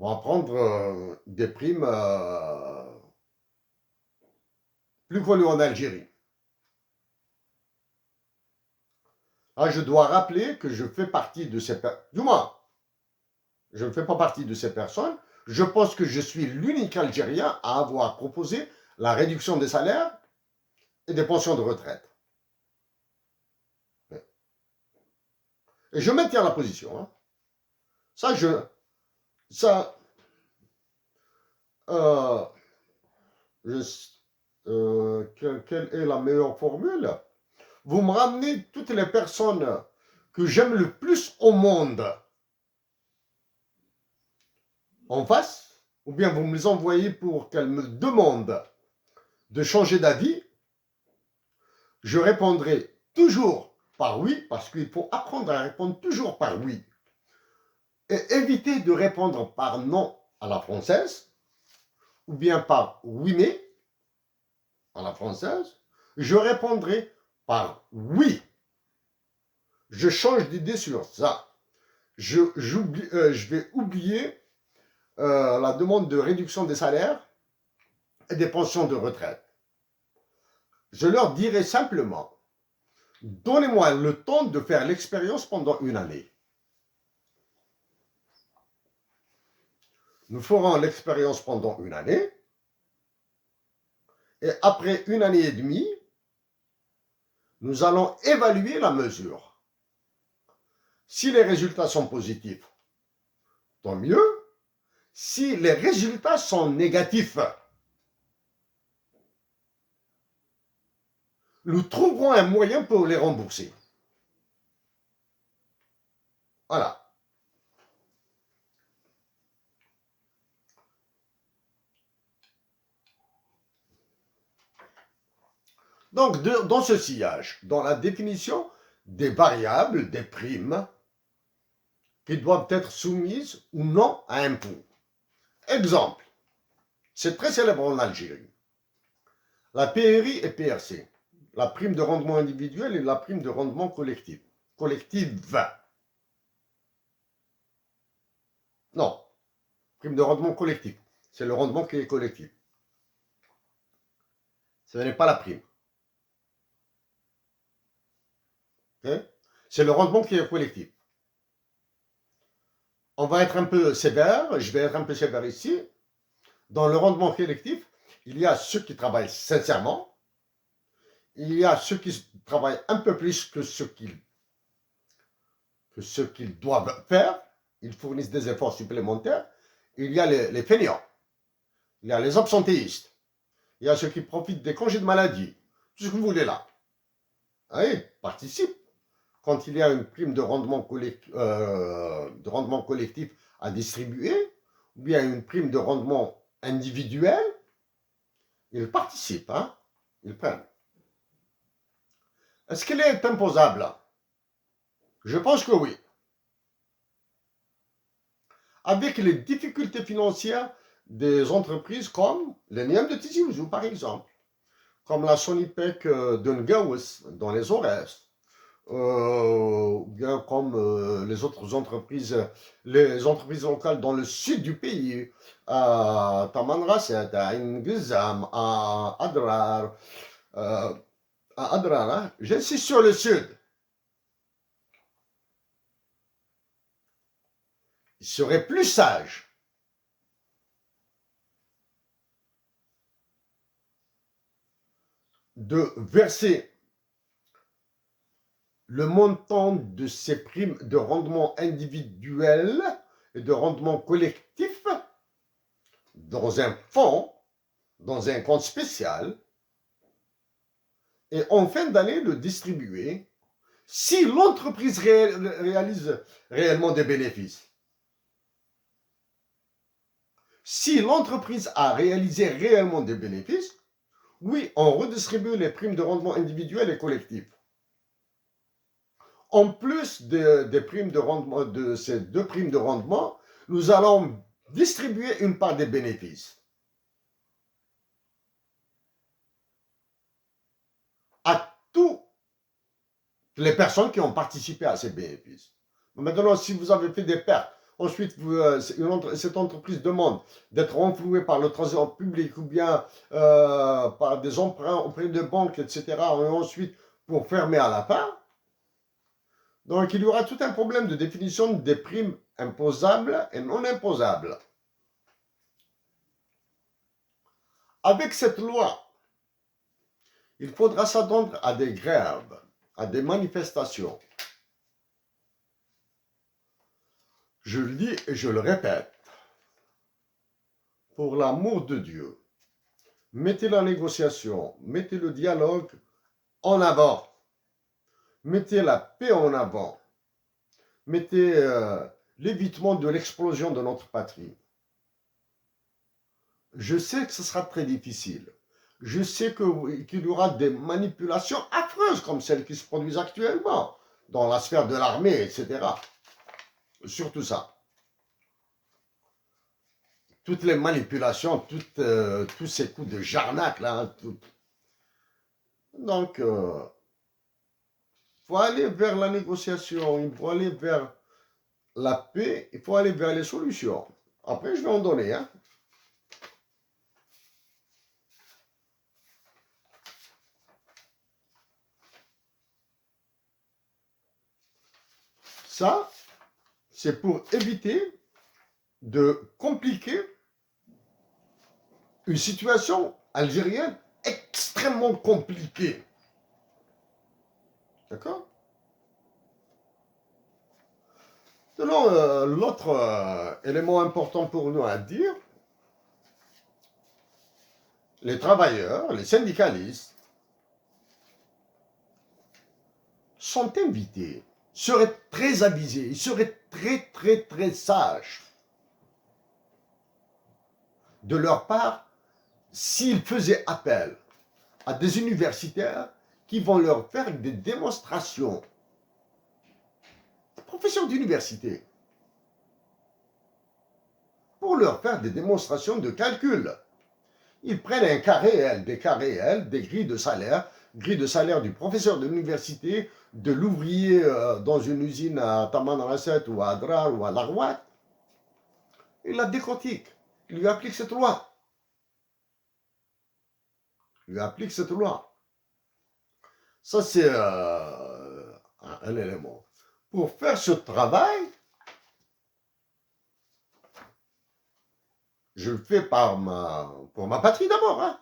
On va prendre des primes plus connues en Algérie. Ah, je dois rappeler que je fais partie de ces personnes. Du moins, je ne fais pas partie de ces personnes. Je pense que je suis l'unique Algérien à avoir proposé la réduction des salaires et des pensions de retraite. Et je maintiens la position. Hein. Ça, ça, euh, je, quelle est la meilleure formule? Vous me ramenez toutes les personnes que j'aime le plus au monde en face, ou bien vous me les envoyez pour qu'elles me demandent de changer d'avis, je répondrai toujours par oui, parce qu'il faut apprendre à répondre toujours par oui. Et éviter de répondre par non à la française, ou bien par oui mais à la française, je répondrai par oui. Je change d'idée sur ça. Je vais oublier la demande de réduction des salaires et des pensions de retraite. Je leur dirai simplement, donnez-moi le temps de faire l'expérience pendant une année. Nous ferons l'expérience pendant une année. Et après une année et demie, nous allons évaluer la mesure. Si les résultats sont positifs, tant mieux. Si les résultats sont négatifs, nous trouverons un moyen pour les rembourser. Voilà. Donc, dans ce sillage, dans la définition des variables, des primes, qui doivent être soumises ou non à impôt. Exemple, c'est très célèbre en Algérie. La PRI et PRC, la prime de rendement individuel et la prime de rendement collectif. Collective. Non, prime de rendement collectif. C'est le rendement qui est collectif. Ce n'est pas la prime. Okay? C'est le rendement qui est collectif. On va être un peu sévère, je vais être un peu sévère ici. Dans le rendement collectif, il y a ceux qui travaillent sincèrement, il y a ceux qui travaillent un peu plus que ce qu'ils doivent faire, ils fournissent des efforts supplémentaires, il y a les fainéants, il y a les absentéistes, il y a ceux qui profitent des congés de maladie, tout ce que vous voulez là. Oui, participe. Quand il y a une prime de rendement collectif à distribuer, ou bien une prime de rendement individuel, ils participent, hein, ils prennent. Est-ce qu'elle est imposable? Je pense que oui. Avec les difficultés financières des entreprises comme les Niam de Tizi Ouzou, par exemple, comme la Sonipec de Ngaous dans les Aurès, ou bien comme les autres entreprises, les entreprises locales dans le sud du pays, à Tamanrasset, à Ingizam, à Adrar, hein. J'insiste sur le sud. Il serait plus sage de verser le montant de ces primes de rendement individuel et de rendement collectif dans un fonds, dans un compte spécial, et en fin d'année le distribuer si l'entreprise réalise réellement des bénéfices. Si l'entreprise a réalisé réellement des bénéfices, oui, on redistribue les primes de rendement individuel et collectif. En plus des primes de rendement, de ces deux primes de rendement, nous allons distribuer une part des bénéfices à toutes les personnes qui ont participé à ces bénéfices. Maintenant, si vous avez fait des pertes, ensuite cette entreprise demande d'être renflouée par le trésor public ou bien par des emprunts auprès de banques, etc. Et ensuite pour fermer à la part. Donc il y aura tout un problème de définition des primes imposables et non imposables. Avec cette loi, il faudra s'attendre à des grèves, à des manifestations. Je le dis et je le répète, pour l'amour de Dieu, mettez la négociation, mettez le dialogue en avant, mettez la paix en avant, mettez l'évitement de l'explosion de notre patrie. Je sais que ce sera très difficile. Je sais qu'il y aura des manipulations affreuses comme celles qui se produisent actuellement dans la sphère de l'armée, etc. Surtout ça. Toutes les manipulations, tous ces coups de jarnac, là. Hein, donc, il faut aller vers la négociation, il faut aller vers la paix, il faut aller vers les solutions. Après, je vais en donner, hein. Ça, c'est pour éviter de compliquer une situation algérienne extrêmement compliquée. D'accord? L'autre élément important pour nous à dire, les travailleurs, les syndicalistes sont invités, seraient très avisés, ils seraient très sages de leur part s'ils faisaient appel à des universitaires qui vont leur faire des démonstrations. Professeurs d'université. Pour leur faire des démonstrations de calcul. Ils prennent un cas réel, des cas réels, des grilles de salaire du professeur de l'université, de l'ouvrier dans une usine à Tamanrasset ou à Adrar ou à Larouat. Il la décortique. Il lui applique cette loi. Il lui applique cette loi. Ça, c'est un élément. Pour faire ce travail, je le fais pour ma patrie d'abord. Hein.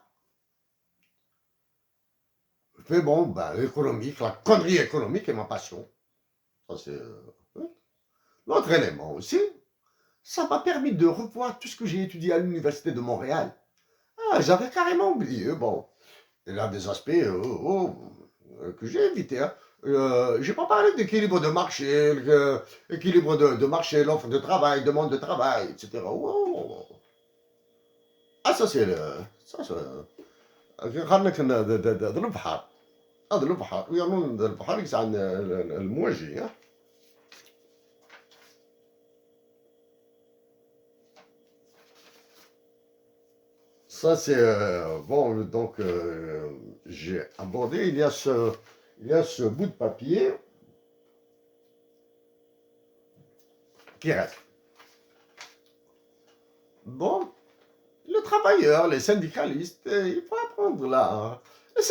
Je fais, bon, l'économique, la connerie économique est ma passion. Ça, c'est l'autre élément aussi. Ça m'a permis de revoir tout ce que j'ai étudié à l'Université de Montréal. Ah, j'avais carrément oublié. Bon, il y a des aspects que j'ai évités. Hein. Je n'ai pas parlé d'équilibre de marché, équilibre de marché, l'offre de travail, demande de travail, etc. Wow. Ah, ça c'est خليك البحر هذا البحر ويقولون البحر يقص عن الموجي. Ça c'est bon, donc j'ai abordé, il y a ce bout de papier qui reste. Bon, le travailleur, les syndicalistes, il faut apprendre là. Hein. Les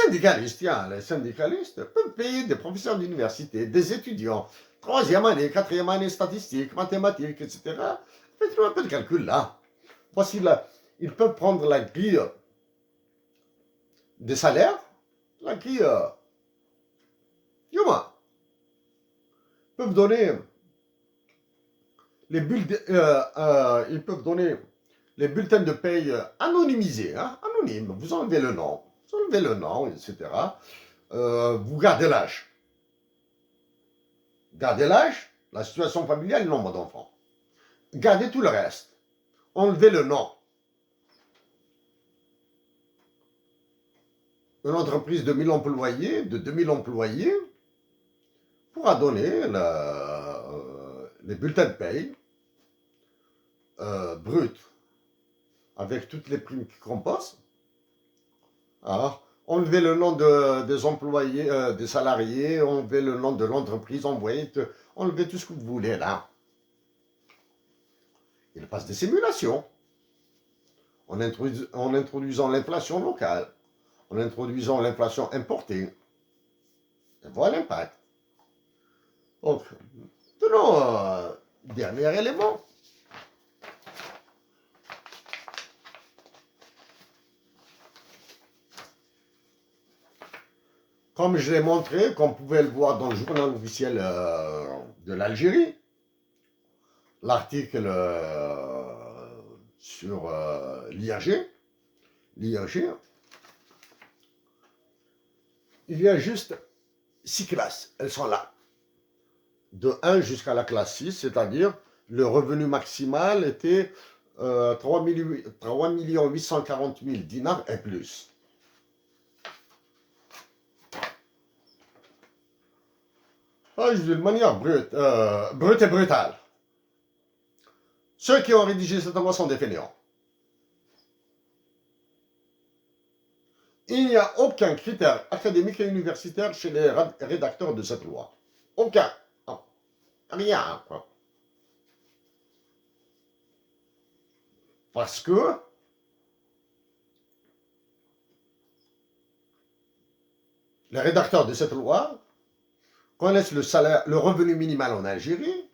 syndicalistes peuvent payer des professeurs d'université, des étudiants, 3e année, 4e année statistiques, mathématiques, etc. Faites un peu de calcul là. Voici là, ils peuvent prendre la grille des salaires, la grille du mois. Ils peuvent donner les ils peuvent donner les bulletins de paye anonymisés, hein, anonymes. Vous enlevez le nom, etc. Vous gardez l'âge. Gardez l'âge, la situation familiale, le nombre d'enfants. Gardez tout le reste. Enlevez le nom. Une entreprise de 1000 employés, de 2000 employés, pourra donner les bulletins de paye bruts, avec toutes les primes qui composent. Alors, enlevez le nom des employés, des salariés, enlevez le nom de l'entreprise, enlevez tout ce que vous voulez là. Il passe des simulations. En introduisant l'inflation locale, en introduisant l'inflation importée. Et voilà l'impact. Donc, tenons dernier élément. Comme je l'ai montré, comme vous pouvez le voir dans le journal officiel de l'Algérie, l'article sur l'IAG, il y a juste 6 classes, elles sont là. De 1 jusqu'à la classe 6, c'est-à-dire le revenu maximal était 3 840 000 dinars et plus. De manière brute et brutale. Ceux qui ont rédigé cette loi sont des fainéants. Il n'y a aucun critère académique et universitaire chez les rédacteurs de cette loi. Aucun. Rien, quoi. Parce que les rédacteurs de cette loi connaissent le salaire, le revenu minimal en Algérie,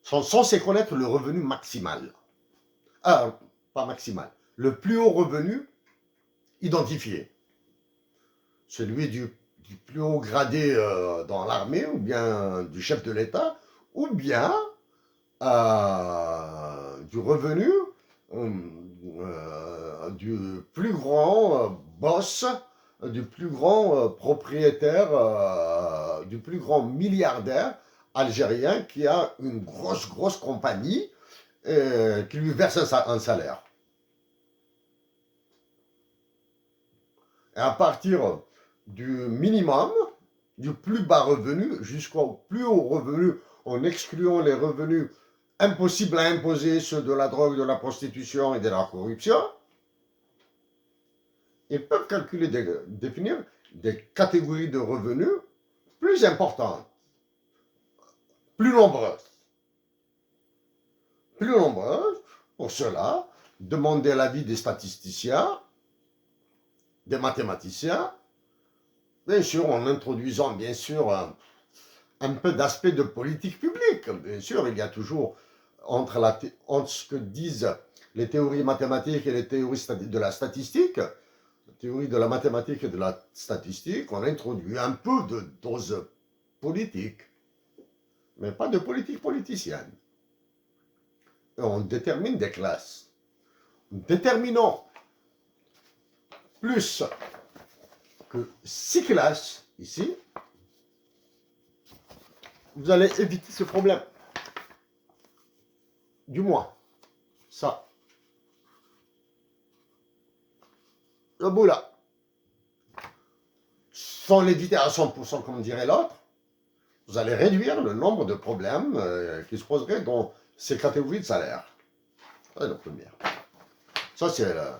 sont censés connaître le revenu maximal. Pas maximal. Le plus haut revenu identifié. Celui du plus haut gradé dans l'armée, ou bien du chef de l'État, ou bien du revenu du plus grand boss, du plus grand propriétaire, du plus grand milliardaire algérien qui a une grosse compagnie qui lui verse un salaire. Et à partir du minimum, du plus bas revenu jusqu'au plus haut revenu, en excluant les revenus impossibles à imposer, ceux de la drogue, de la prostitution et de la corruption, ils peuvent calculer, définir des catégories de revenus plus importantes, plus nombreuses. Plus nombreuses, pour cela, demander l'avis des statisticiens, des mathématiciens, bien sûr en introduisant bien sûr un peu d'aspect de politique publique. Bien sûr, il y a toujours entre ce que disent les théories mathématiques et les théories de la statistique, la théorie de la mathématique et de la statistique, on introduit un peu de dose politique, mais pas de politique politicienne. Et on détermine des classes. Déterminons plus que 6 classes ici, vous allez éviter ce problème. Du moins, ça. Le bout là. Sans l'éviter à 100% comme dirait l'autre, vous allez réduire le nombre de problèmes qui se poseraient dans ces catégories de salaire. Ça, c'est la première. Ça, c'est la...